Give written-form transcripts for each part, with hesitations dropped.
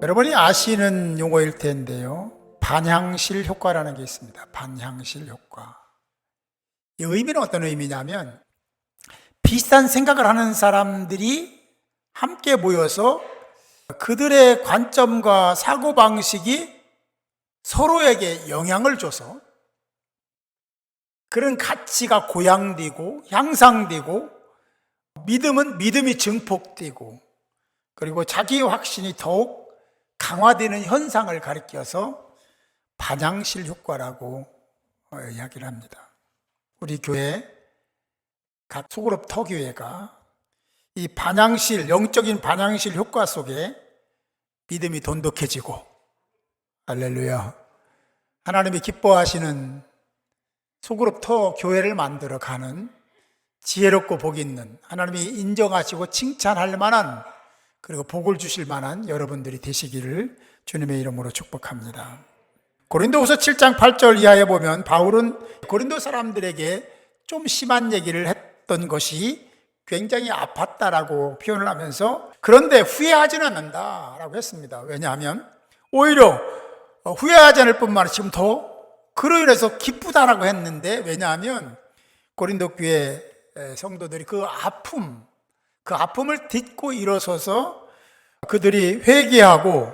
여러분이 아시는 용어일 텐데요. 반향실 효과라는 게 있습니다. 반향실 효과. 이 의미는 어떤 의미냐면 비슷한 생각을 하는 사람들이 함께 모여서 그들의 관점과 사고방식이 서로에게 영향을 줘서 그런 가치가 고양되고 향상되고 믿음은 믿음이 증폭되고 그리고 자기 확신이 더욱 강화되는 현상을 가리켜서 반향실 효과라고 이야기를 합니다. 우리 교회 각 소그룹 터교회가 이 반향실, 영적인 반향실 효과 속에 믿음이 돈독해지고 할렐루야 하나님이 기뻐하시는 소그룹 터 교회를 만들어 가는 지혜롭고 복 있는 하나님이 인정하시고 칭찬할 만한 그리고 복을 주실 만한 여러분들이 되시기를 주님의 이름으로 축복합니다. 고린도후서 7장 8절 이하에 보면 바울은 고린도 사람들에게 좀 심한 얘기를 했던 것이 굉장히 아팠다라고 표현을 하면서 그런데 후회하지는 않는다라고 했습니다. 왜냐하면 오히려 후회하지 않을 뿐만 아니라 지금 더 그로 인해서 기쁘다라고 했는데 왜냐하면 고린도 교회 성도들이 그 아픔을 딛고 일어서서 그들이 회개하고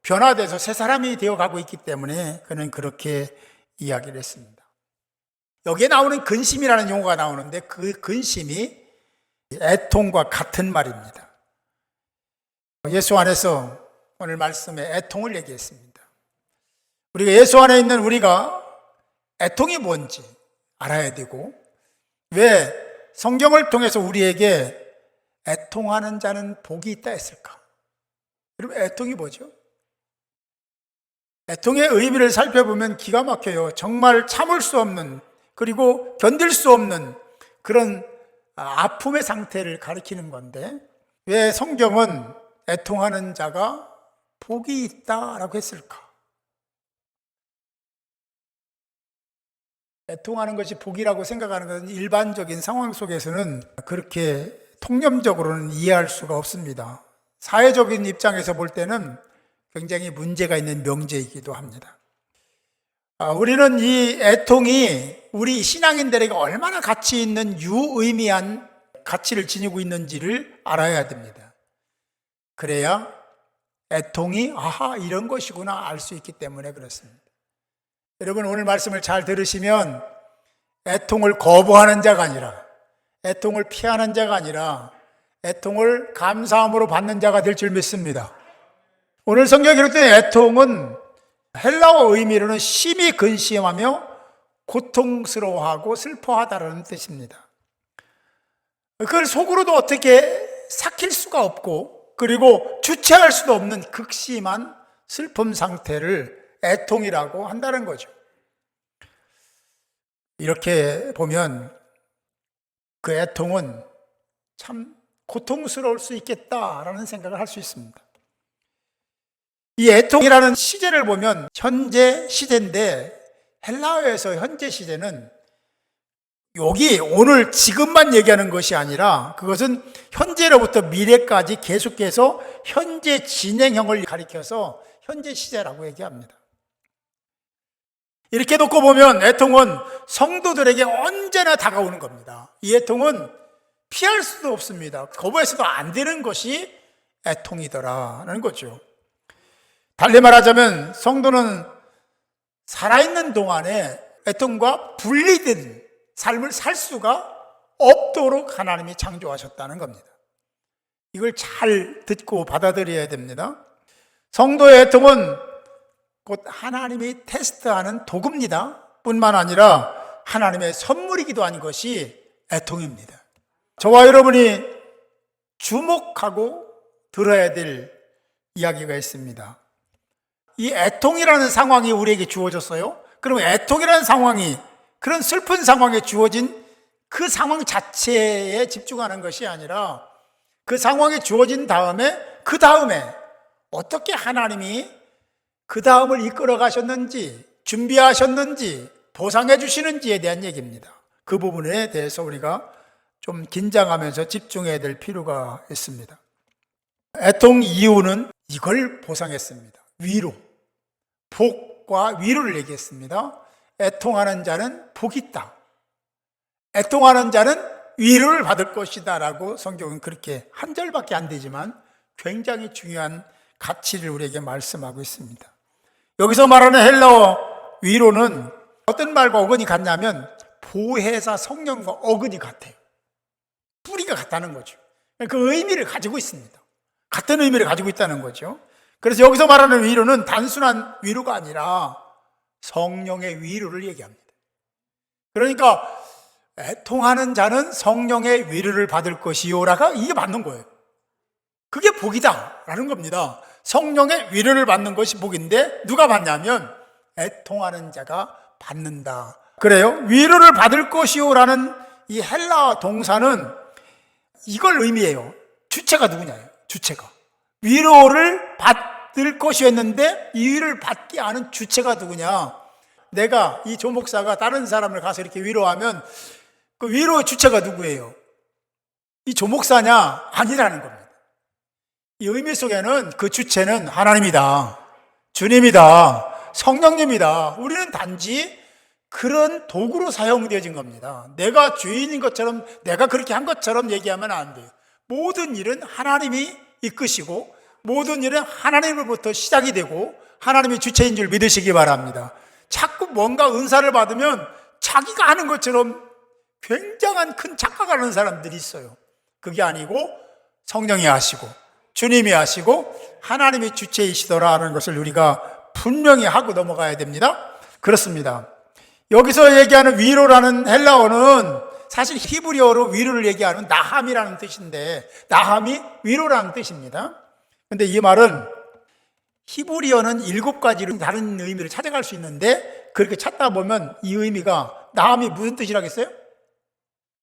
변화돼서 새 사람이 되어가고 있기 때문에 그는 그렇게 이야기를 했습니다. 여기에 나오는 근심이라는 용어가 나오는데 그 근심이 애통과 같은 말입니다. 예수 안에서 오늘 말씀에 애통을 얘기했습니다. 우리가 예수 안에 있는 우리가 애통이 뭔지 알아야 되고 왜 성경을 통해서 우리에게 애통하는 자는 복이 있다 했을까? 여러분 애통이 뭐죠? 애통의 의미를 살펴보면 기가 막혀요. 정말 참을 수 없는 그리고 견딜 수 없는 그런 아픔의 상태를 가리키는 건데 왜 성경은 애통하는 자가 복이 있다라고 했을까? 애통하는 것이 복이라고 생각하는 것은 일반적인 상황 속에서는 그렇게 통념적으로는 이해할 수가 없습니다. 사회적인 입장에서 볼 때는 굉장히 문제가 있는 명제이기도 합니다. 우리는 이 애통이 우리 신앙인들에게 얼마나 가치 있는 유의미한 가치를 지니고 있는지를 알아야 됩니다. 그래야 애통이 이런 것이구나 알 수 있기 때문에 그렇습니다. 여러분 오늘 말씀을 잘 들으시면 애통을 거부하는 자가 아니라 애통을 피하는 자가 아니라 애통을 감사함으로 받는 자가 될 줄 믿습니다. 오늘 성경에 기록된 애통은 헬라어 의미로는 심히 근심하며 고통스러워하고 슬퍼하다라는 뜻입니다. 그걸 속으로도 어떻게 삭힐 수가 없고 그리고 주체할 수도 없는 극심한 슬픔 상태를 애통이라고 한다는 거죠. 이렇게 보면 그 애통은 참 고통스러울 수 있겠다라는 생각을 할 수 있습니다. 이 애통이라는 시제를 보면 현재 시제인데 헬라어에서 현재 시제는 여기 오늘 지금만 얘기하는 것이 아니라 그것은 현재로부터 미래까지 계속해서 현재 진행형을 가리켜서 현재 시제라고 얘기합니다. 이렇게 놓고 보면 애통은 성도들에게 언제나 다가오는 겁니다. 이 애통은 피할 수도 없습니다. 거부해서도 안 되는 것이 애통이더라는 거죠. 달리 말하자면 성도는 살아있는 동안에 애통과 분리된 삶을 살 수가 없도록 하나님이 창조하셨다는 겁니다. 이걸 잘 듣고 받아들여야 됩니다. 성도의 애통은 곧 하나님이 테스트하는 도구입니다. 뿐만 아니라 하나님의 선물이기도 한 것이 애통입니다. 저와 여러분이 주목하고 들어야 될 이야기가 있습니다. 이 애통이라는 상황이 우리에게 주어졌어요. 그럼 애통이라는 상황이 그런 슬픈 상황에 주어진 그 상황 자체에 집중하는 것이 아니라 그 상황이 주어진 다음에 그 다음에 어떻게 하나님이 그 다음을 이끌어 가셨는지 준비하셨는지 보상해 주시는지에 대한 얘기입니다. 그 부분에 대해서 우리가 좀 긴장하면서 집중해야 될 필요가 있습니다. 애통 이유는 이걸 보상했습니다. 위로, 복과 위로를 얘기했습니다. 애통하는 자는 복이 있다. 애통하는 자는 위로를 받을 것이다 라고 성경은 그렇게 한 절밖에 안 되지만 굉장히 중요한 가치를 우리에게 말씀하고 있습니다. 여기서 말하는 헬라어 위로는 어떤 말과 어근이 같냐면 보혜사 성령과 어근이 같아요. 뿌리가 같다는 거죠. 그 의미를 가지고 있습니다. 같은 의미를 가지고 있다는 거죠. 그래서 여기서 말하는 위로는 단순한 위로가 아니라 성령의 위로를 얘기합니다. 그러니까 애통하는 자는 성령의 위로를 받을 것이요라가 이게 맞는 거예요. 그게 복이다라는 겁니다. 성령의 위로를 받는 것이 복인데 누가 받냐면 애통하는 자가 받는다. 그래요. 위로를 받을 것이요라는 이 헬라 동사는 이걸 의미해요. 주체가 누구냐요. 주체가. 위로를 받을 것이었는데 이 위로를 받지 않은 주체가 누구냐. 내가 이 조 목사가 다른 사람을 가서 이렇게 위로하면 그 위로의 주체가 누구예요? 이 조 목사냐? 아니라는 겁니다. 이 의미 속에는 그 주체는 하나님이다, 주님이다, 성령님이다. 우리는 단지 그런 도구로 사용되어진 겁니다. 내가 주인인 것처럼, 내가 그렇게 한 것처럼 얘기하면 안 돼요. 모든 일은 하나님이 이끄시고 모든 일은 하나님으로부터 시작이 되고 하나님이 주체인 줄 믿으시기 바랍니다. 자꾸 뭔가 은사를 받으면 자기가 하는 것처럼 굉장한 큰 착각을 하는 사람들이 있어요. 그게 아니고 성령이 하시고 주님이 하시고 하나님이 주체이시더라는 것을 우리가 분명히 하고 넘어가야 됩니다. 그렇습니다. 여기서 얘기하는 위로라는 헬라어는 사실 히브리어로 위로를 얘기하는 나함이라는 뜻인데 나함이 위로라는 뜻입니다. 그런데 이 말은 히브리어는 7가지로 다른 의미를 찾아갈 수 있는데 그렇게 찾다 보면 이 의미가 나함이 무슨 뜻이라겠어요?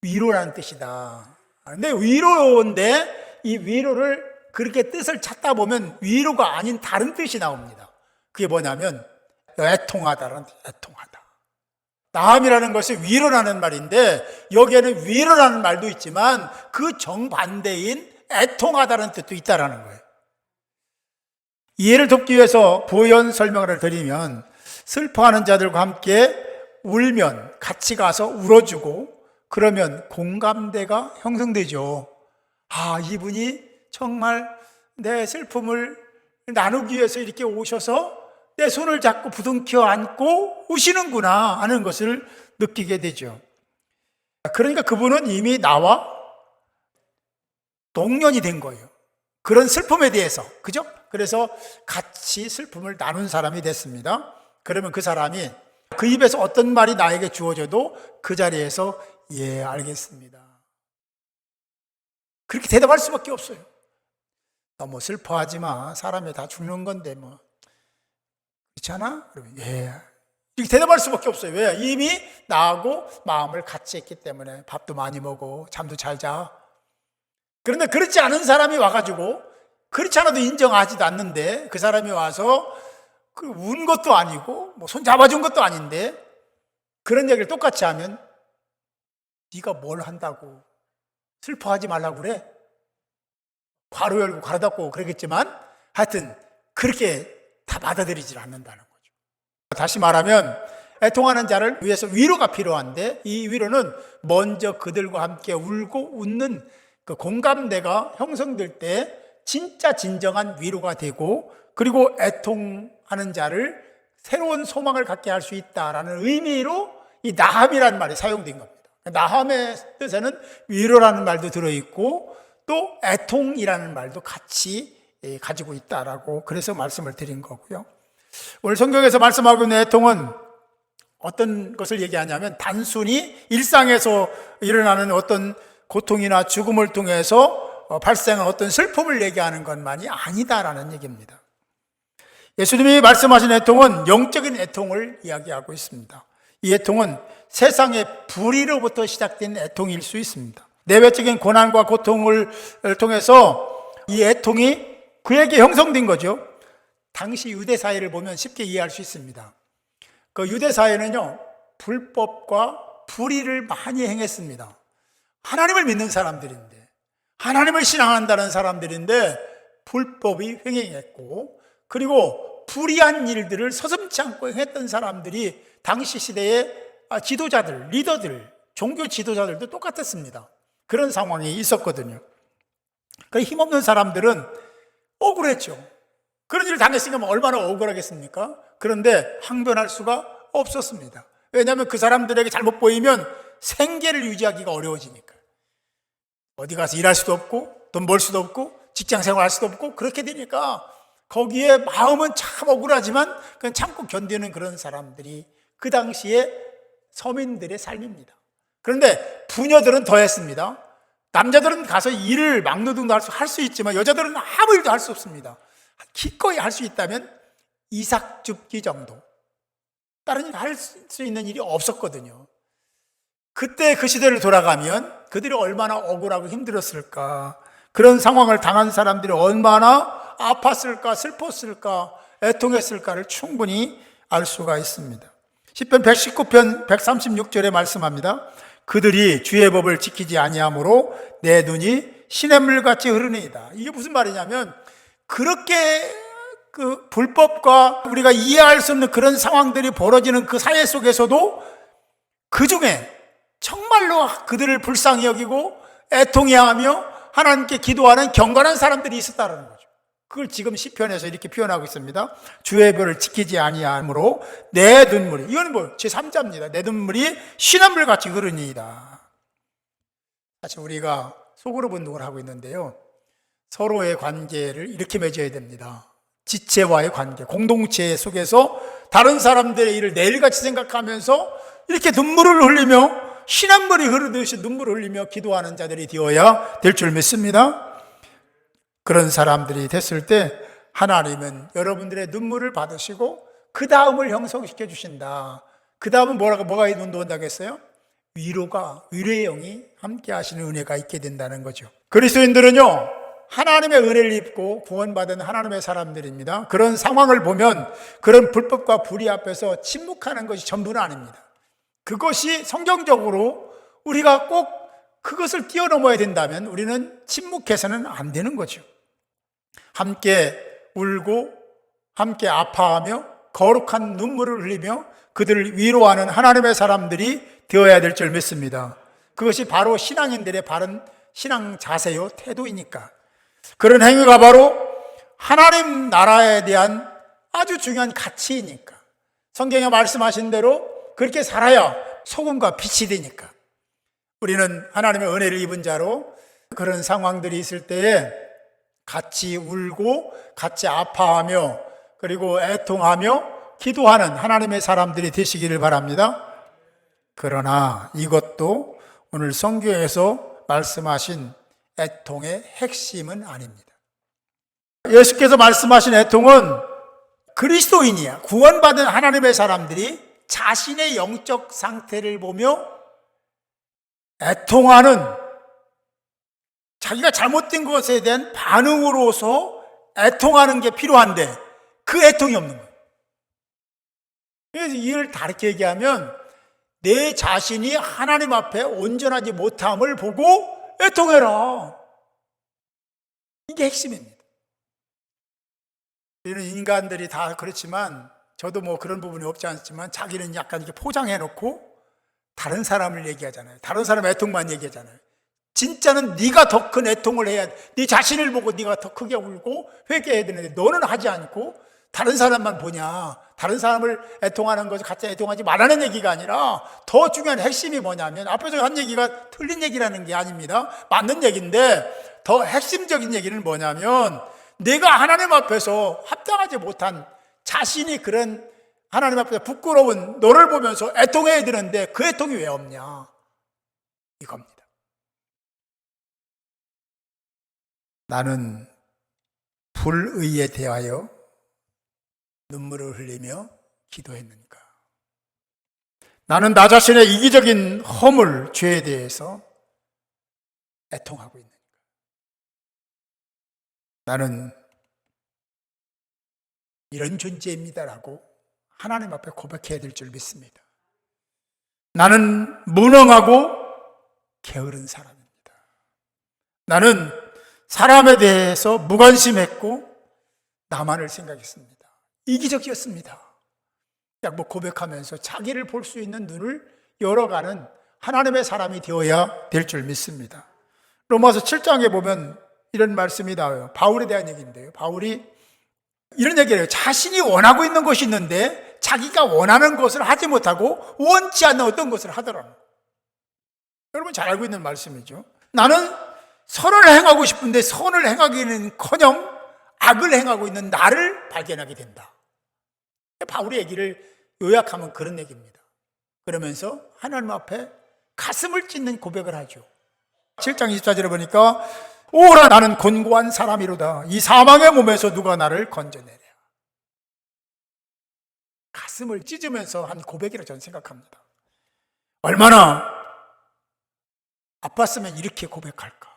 위로라는 뜻이다. 근데 위로인데 이 위로를 그렇게 뜻을 찾다 보면 위로가 아닌 다른 뜻이 나옵니다. 그게 뭐냐면 애통하다라는 뜻, 애통하다. 나함이라는 것이 위로라는 말인데 여기에는 위로라는 말도 있지만 그 정반대인 애통하다는 뜻도 있다라는 거예요. 이해를 돕기 위해서 부연 설명을 드리면 슬퍼하는 자들과 함께 울면 같이 가서 울어주고 그러면 공감대가 형성되죠. 아, 이분이 정말 내 슬픔을 나누기 위해서 이렇게 오셔서 내 손을 잡고 부둥켜 안고 우시는구나 하는 것을 느끼게 되죠. 그러니까 그분은 이미 나와 동년이 된 거예요. 그런 슬픔에 대해서. 그죠? 그래서 같이 슬픔을 나눈 사람이 됐습니다. 그러면 그 사람이 그 입에서 어떤 말이 나에게 주어져도 그 자리에서 예, 알겠습니다. 그렇게 대답할 수밖에 없어요. 너무 슬퍼하지 마. 사람이 다 죽는 건데 뭐. 그렇지 않아? 그러면 예. 이렇게 대답할 수밖에 없어요. 왜? 이미 나하고 마음을 같이 했기 때문에 밥도 많이 먹어. 잠도 잘 자. 그런데 그렇지 않은 사람이 와가지고 그렇지 않아도 인정하지도 않는데 그 사람이 와서 운 것도 아니고 뭐 손 잡아준 것도 아닌데 그런 얘기를 똑같이 하면 네가 뭘 한다고 슬퍼하지 말라고 그래? 괄호 열고 괄호 닫고 그러겠지만 하여튼 그렇게 다 받아들이질 않는다는 거죠. 다시 말하면 애통하는 자를 위해서 위로가 필요한데 이 위로는 먼저 그들과 함께 울고 웃는 그 공감대가 형성될 때 진짜 진정한 위로가 되고 그리고 애통하는 자를 새로운 소망을 갖게 할 수 있다라는 의미로 이 나함이라는 말이 사용된 겁니다. 나함의 뜻에는 위로라는 말도 들어있고 또 애통이라는 말도 같이 가지고 있다라고 그래서 말씀을 드린 거고요. 오늘 성경에서 말씀하고 있는 애통은 어떤 것을 얘기하냐면 단순히 일상에서 일어나는 어떤 고통이나 죽음을 통해서 발생한 어떤 슬픔을 얘기하는 것만이 아니다라는 얘기입니다. 예수님이 말씀하신 애통은 영적인 애통을 이야기하고 있습니다. 이 애통은 세상의 불의로부터 시작된 애통일 수 있습니다. 내외적인 고난과 고통을 통해서 이 애통이 그에게 형성된 거죠. 당시 유대 사회를 보면 쉽게 이해할 수 있습니다. 그 유대 사회는요, 불법과 불의를 많이 행했습니다. 하나님을 믿는 사람들인데, 하나님을 신앙한다는 사람들인데, 불법이 횡행했고, 그리고 불의한 일들을 서슴지 않고 했던 사람들이 당시 시대의 지도자들, 리더들, 종교 지도자들도 똑같았습니다. 그런 상황이 있었거든요. 그 힘없는 사람들은 억울했죠. 그런 일을 당했으니까 얼마나 억울하겠습니까? 그런데 항변할 수가 없었습니다. 왜냐하면 그 사람들에게 잘못 보이면 생계를 유지하기가 어려워지니까. 어디 가서 일할 수도 없고 돈 벌 수도 없고 직장 생활할 수도 없고 그렇게 되니까 거기에 마음은 참 억울하지만 그냥 참고 견디는 그런 사람들이 그 당시에 서민들의 삶입니다. 그런데 부녀들은 더했습니다. 남자들은 가서 일을 막노동도 할 수 있지만 여자들은 아무 일도 할 수 없습니다. 기꺼이 할 수 있다면 이삭 줍기 정도, 다른 일 할 수 있는 일이 없었거든요. 그때 그 시대를 돌아가면 그들이 얼마나 억울하고 힘들었을까, 그런 상황을 당한 사람들이 얼마나 아팠을까, 슬펐을까, 애통했을까를 충분히 알 수가 있습니다. 시편 119편 136절에 말씀합니다. 그들이 주의 법을 지키지 아니하므로 내 눈이 시냇물같이 흐르니이다. 이게 무슨 말이냐면, 그렇게 그 불법과 우리가 이해할 수 없는 그런 상황들이 벌어지는 그 사회 속에서도 그 중에 정말로 그들을 불쌍히 여기고 애통해하며 하나님께 기도하는 경건한 사람들이 있었다는 거죠. 그걸 지금 시편에서 이렇게 표현하고 있습니다. 주의 법을 지키지 아니하므로 내 눈물이, 이건 뭐 제3자입니다. 내 눈물이 시냇물같이 흐르니이다. 사실 우리가 소그룹 운동을 하고 있는데요, 서로의 관계를 이렇게 맺어야 됩니다. 지체와의 관계, 공동체 속에서 다른 사람들의 일을 내일같이 생각하면서 이렇게 눈물을 흘리며 시냇물이 흐르듯이 눈물을 흘리며 기도하는 자들이 되어야 될 줄 믿습니다. 그런 사람들이 됐을 때 하나님은 여러분들의 눈물을 받으시고 그 다음을 형성시켜 주신다. 그 다음은 뭐가 온다고 했어요? 위로의 영이 함께 하시는 은혜가 있게 된다는 거죠. 그리스도인들은요, 하나님의 은혜를 입고 구원받은 하나님의 사람들입니다. 그런 상황을 보면 그런 불법과 불의 앞에서 침묵하는 것이 전부는 아닙니다. 그것이 성경적으로 우리가 꼭 그것을 뛰어넘어야 된다면 우리는 침묵해서는 안 되는 거죠. 함께 울고 함께 아파하며 거룩한 눈물을 흘리며 그들을 위로하는 하나님의 사람들이 되어야 될 줄 믿습니다. 그것이 바로 신앙인들의 바른 신앙 자세요, 태도이니까. 그런 행위가 바로 하나님 나라에 대한 아주 중요한 가치이니까. 성경에 말씀하신 대로 그렇게 살아야 소금과 빛이 되니까. 우리는 하나님의 은혜를 입은 자로 그런 상황들이 있을 때에 같이 울고 같이 아파하며 그리고 애통하며 기도하는 하나님의 사람들이 되시기를 바랍니다. 그러나 이것도 오늘 성경에서 말씀하신 애통의 핵심은 아닙니다. 예수께서 말씀하신 애통은 그리스도인이야, 구원받은 하나님의 사람들이 자신의 영적 상태를 보며 애통하는, 자기가 잘못된 것에 대한 반응으로서 애통하는 게 필요한데 그 애통이 없는 거예요. 그래서 이를 다르게 얘기하면 내 자신이 하나님 앞에 온전하지 못함을 보고 애통해라. 이게 핵심입니다. 이런 인간들이 다 그렇지만 저도 뭐 그런 부분이 없지 않지만 자기는 약간 이렇게 포장해놓고 다른 사람을 얘기하잖아요. 다른 사람 애통만 얘기하잖아요. 진짜는 네가 더 큰 애통을 해야 돼. 네 자신을 보고 네가 더 크게 울고 회개해야 되는데 너는 하지 않고 다른 사람만 보냐. 다른 사람을 애통하는 것을 같이 애통하지 말라는 얘기가 아니라 더 중요한 핵심이 뭐냐면, 앞에서 한 얘기가 틀린 얘기라는 게 아닙니다. 맞는 얘기인데 더 핵심적인 얘기는 뭐냐면, 내가 하나님 앞에서 합당하지 못한 자신이 그런 하나님 앞에서 부끄러운 너를 보면서 애통해야 되는데 그 애통이 왜 없냐, 이겁니다. 나는 불의에 대하여 눈물을 흘리며 기도했는가? 나는 나 자신의 이기적인 허물, 죄에 대해서 애통하고 있는가? 나는 이런 존재입니다라고 하나님 앞에 고백해야 될 줄 믿습니다. 나는 무능하고 게으른 사람입니다. 나는 사람에 대해서 무관심했고 나만을 생각했습니다. 이기적이었습니다. 뭐 고백하면서 자기를 볼 수 있는 눈을 열어가는 하나님의 사람이 되어야 될 줄 믿습니다. 로마서 7장에 보면 이런 말씀이 나와요. 바울에 대한 얘기인데요. 바울이 이런 얘기를 해요. 자신이 원하고 있는 것이 있는데 자기가 원하는 것을 하지 못하고 원치 않는 어떤 것을 하더라고요. 여러분 잘 알고 있는 말씀이죠. 나는 선을 행하고 싶은데 선을 행하기는커녕 악을 행하고 있는 나를 발견하게 된다. 바울의 얘기를 요약하면 그런 얘기입니다. 그러면서 하나님 앞에 가슴을 찢는 고백을 하죠. 7장 24절에 보니까 오라 나는 곤고한 사람이로다. 이 사망의 몸에서 누가 나를 건져내랴. 가슴을 찢으면서 한 고백이라고 저는 생각합니다. 얼마나 아팠으면 이렇게 고백할까.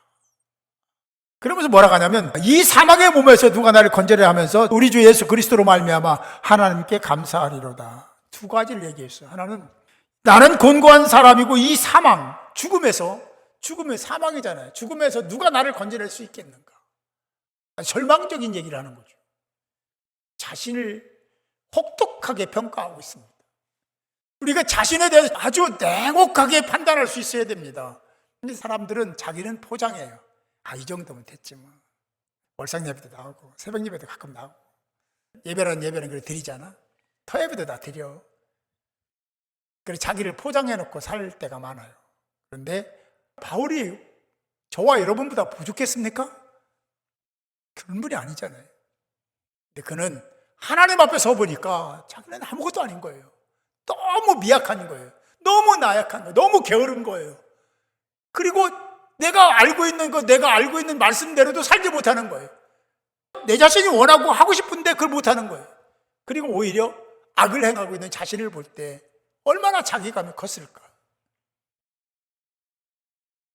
그러면서 뭐라고 하냐면 이 사망의 몸에서 누가 나를 건져내려 하면서 우리 주 예수 그리스도로 말미암아 하나님께 감사하리로다. 두 가지를 얘기했어요. 하나는 나는 곤고한 사람이고 이 사망, 죽음의 사망이잖아요. 죽음에서 누가 나를 건져낼 수 있겠는가. 절망적인 얘기를 하는 거죠. 자신을 혹독하게 평가하고 있습니다. 우리가 자신에 대해서 아주 냉혹하게 판단할 수 있어야 됩니다. 근데 사람들은 자기는 포장해요. 이 정도면 됐지 뭐. 월상 예배도 나오고 새벽 예배도 가끔 나오고 예배는 그래 드리잖아. 터 예배도 다 드려. 그래서 자기를 포장해놓고 살 때가 많아요. 그런데 바울이 저와 여러분보다 부족했습니까? 그런 분이 아니잖아요. 근데 그는 하나님 앞에 서보니까 자기는 아무것도 아닌 거예요. 너무 미약한 거예요. 너무 나약한 거예요. 너무 게으른 거예요. 그리고 내가 알고 있는 말씀대로도 살지 못하는 거예요. 내 자신이 원하고 하고 싶은데 그걸 못하는 거예요. 그리고 오히려 악을 행하고 있는 자신을 볼 때 얼마나 자괴감이 컸을까.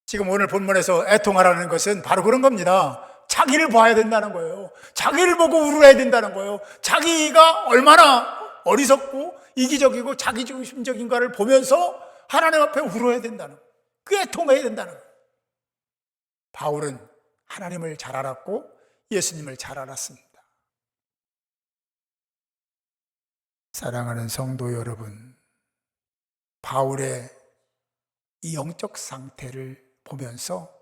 지금 오늘 본문에서 애통하라는 것은 바로 그런 겁니다. 자기를 봐야 된다는 거예요. 자기를 보고 울어야 된다는 거예요. 자기가 얼마나 어리석고 이기적이고 자기중심적인가를 보면서 하나님 앞에 울어야 된다는 거예요. 그 애통해야 된다는 거예요. 바울은 하나님을 잘 알았고 예수님을 잘 알았습니다. 사랑하는 성도 여러분, 바울의 이 영적 상태를 보면서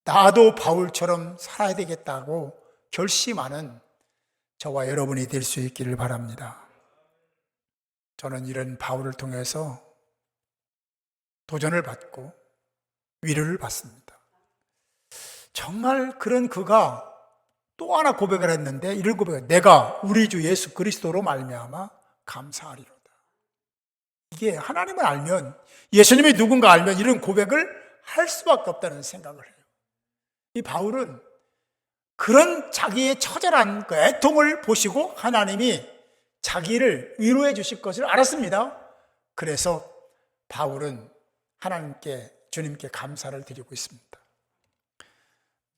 나도 바울처럼 살아야 되겠다고 결심하는 저와 여러분이 될 수 있기를 바랍니다. 저는 이런 바울을 통해서 도전을 받고 위로를 받습니다. 정말 그런 그가 또 하나 고백을 했는데 이런 고백을 내가 우리 주 예수 그리스도로 말미암아 감사하리로다. 이게 하나님을 알면 예수님이 누군가 알면 이런 고백을 할 수밖에 없다는 생각을 해요. 이 바울은 그런 자기의 처절한 그 애통을 보시고 하나님이 자기를 위로해 주실 것을 알았습니다. 그래서 바울은 주님께 감사를 드리고 있습니다.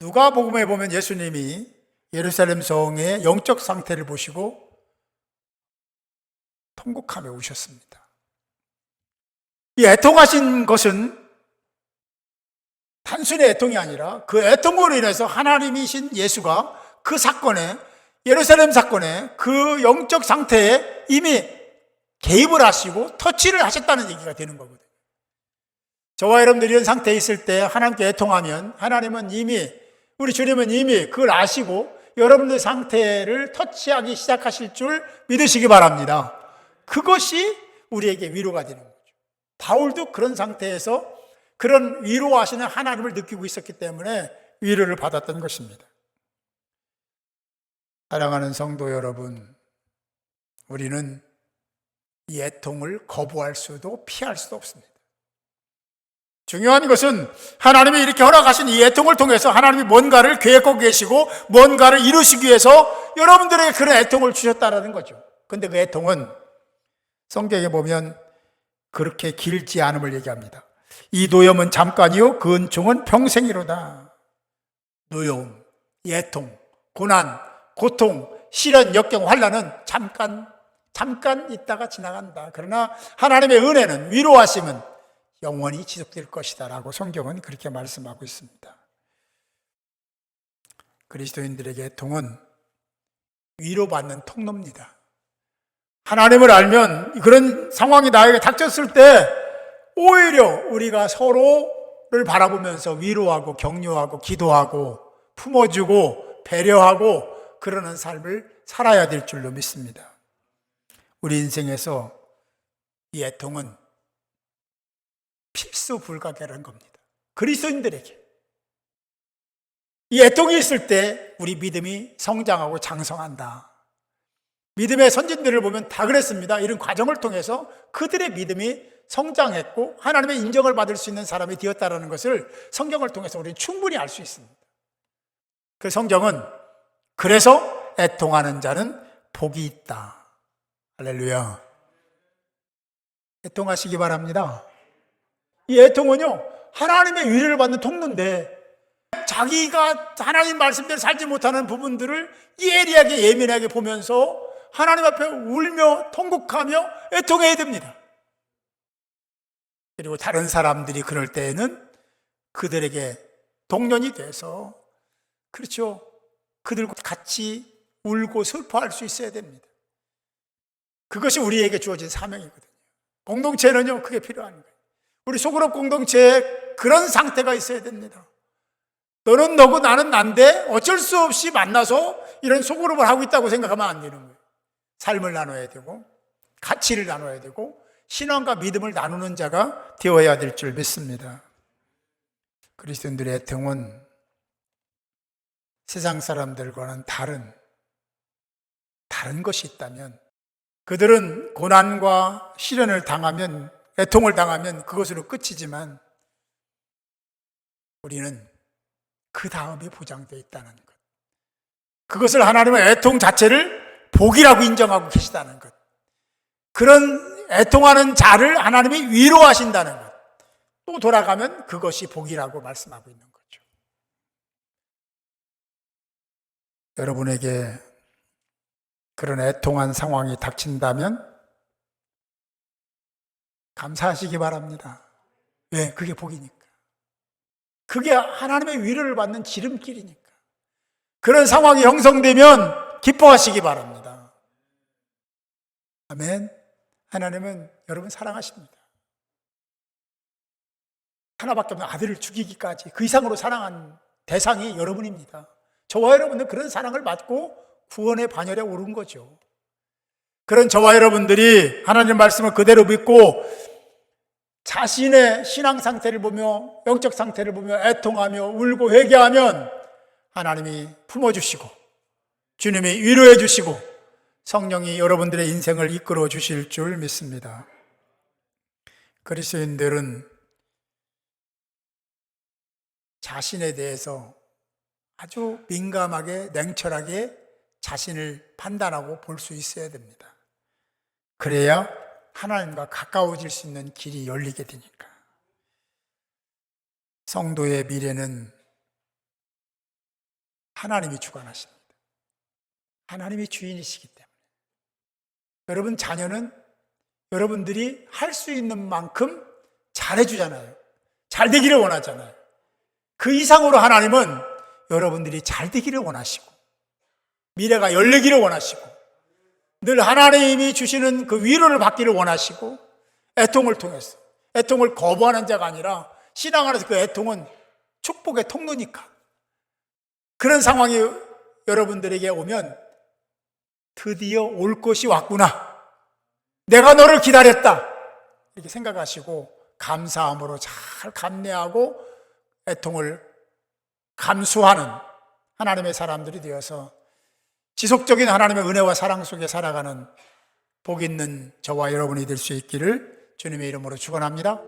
누가복음에 보면 예수님이 예루살렘 성의 영적 상태를 보시고 통곡하며 우셨습니다. 이 애통하신 것은 단순히 애통이 아니라 그 애통으로 인해서 하나님이신 예수가 그 사건에, 예루살렘 사건에 그 영적 상태에 이미 개입을 하시고 터치를 하셨다는 얘기가 되는 거거든요. 저와 여러분들이 이런 상태에 있을 때 하나님께 애통하면 우리 주님은 이미 그걸 아시고 여러분들 상태를 터치하기 시작하실 줄 믿으시기 바랍니다. 그것이 우리에게 위로가 되는 거죠. 바울도 그런 상태에서 그런 위로하시는 하나님을 느끼고 있었기 때문에 위로를 받았던 것입니다. 사랑하는 성도 여러분, 우리는 이 애통을 거부할 수도 피할 수도 없습니다. 중요한 것은 하나님이 이렇게 허락하신 이 애통을 통해서 하나님이 뭔가를 계획하고 계시고 뭔가를 이루시기 위해서 여러분들에게 그런 애통을 주셨다는 거죠. 근데 그 애통은 성경에 보면 그렇게 길지 않음을 얘기합니다. 이 노염은 잠깐이요 그 은총은 평생이로다. 노여움, 애통, 고난, 고통, 시련, 역경, 환난은 잠깐 있다가 지나간다. 그러나 하나님의 은혜는, 위로하심은 영원히 지속될 것이다 라고 성경은 그렇게 말씀하고 있습니다. 그리스도인들에게 애통은 위로받는 통로입니다. 하나님을 알면 그런 상황이 나에게 닥쳤을 때 오히려 우리가 서로를 바라보면서 위로하고 격려하고 기도하고 품어주고 배려하고 그러는 삶을 살아야 될 줄로 믿습니다. 우리 인생에서 이 애통은 필수 불가결한 겁니다. 그리스도인들에게 이 애통이 있을 때 우리 믿음이 성장하고 장성한다. 믿음의 선진들을 보면 다 그랬습니다. 이런 과정을 통해서 그들의 믿음이 성장했고 하나님의 인정을 받을 수 있는 사람이 되었다는 것을 성경을 통해서 우리는 충분히 알 수 있습니다. 그 성경은 그래서 애통하는 자는 복이 있다. 할렐루야. 애통하시기 바랍니다. 이 애통은요, 하나님의 위로를 받는 통로인데 자기가 하나님 말씀대로 살지 못하는 부분들을 예리하게 예민하게 보면서 하나님 앞에 울며 통곡하며 애통해야 됩니다. 그리고 다른 사람들이 그럴 때에는 그들에게 동련이 돼서, 그렇죠, 그들과 같이 울고 슬퍼할 수 있어야 됩니다. 그것이 우리에게 주어진 사명이거든요. 공동체는요, 그게 필요한 거예요. 우리 소그룹 공동체에 그런 상태가 있어야 됩니다. 너는 너고 나는 난데 어쩔 수 없이 만나서 이런 소그룹을 하고 있다고 생각하면 안 되는 거예요. 삶을 나눠야 되고 가치를 나눠야 되고 신앙과 믿음을 나누는 자가 되어야 될 줄 믿습니다. 그리스도인들의 애통은 세상 사람들과는 다른 것이 있다면, 그들은 고난과 시련을 당하면, 애통을 당하면 그것으로 끝이지만 우리는 그 다음에 보장되어 있다는 것, 그것을 하나님의 애통 자체를 복이라고 인정하고 계시다는 것, 그런 애통하는 자를 하나님이 위로하신다는 것, 또 돌아가면 그것이 복이라고 말씀하고 있는 거죠. 여러분에게 그런 애통한 상황이 닥친다면 감사하시기 바랍니다. 왜? 그게 복이니까. 그게 하나님의 위로를 받는 지름길이니까. 그런 상황이 형성되면 기뻐하시기 바랍니다. 아멘. 하나님은 여러분 사랑하십니다. 하나밖에 없는 아들을 죽이기까지 그 이상으로 사랑한 대상이 여러분입니다. 저와 여러분은 그런 사랑을 받고 구원의 반열에 오른 거죠. 그런 저와 여러분들이 하나님 말씀을 그대로 믿고 자신의 신앙 상태를 보며 영적 상태를 보며 애통하며 울고 회개하면 하나님이 품어주시고 주님이 위로해 주시고 성령이 여러분들의 인생을 이끌어 주실 줄 믿습니다. 그리스도인들은 자신에 대해서 아주 민감하게 냉철하게 자신을 판단하고 볼 수 있어야 됩니다. 그래야 하나님과 가까워질 수 있는 길이 열리게 되니까. 성도의 미래는 하나님이 주관하십니다. 하나님이 주인이시기 때문에 여러분 자녀는 여러분들이 할 수 있는 만큼 잘해주잖아요. 잘 되기를 원하잖아요. 그 이상으로 하나님은 여러분들이 잘 되기를 원하시고 미래가 열리기를 원하시고 늘 하나님이 주시는 그 위로를 받기를 원하시고 애통을 통해서, 애통을 거부하는 자가 아니라 신앙 안에서 그 애통은 축복의 통로니까 그런 상황이 여러분들에게 오면 드디어 올 것이 왔구나, 내가 너를 기다렸다 이렇게 생각하시고 감사함으로 잘 감내하고 애통을 감수하는 하나님의 사람들이 되어서 지속적인 하나님의 은혜와 사랑 속에 살아가는 복 있는 저와 여러분이 될 수 있기를 주님의 이름으로 축원합니다.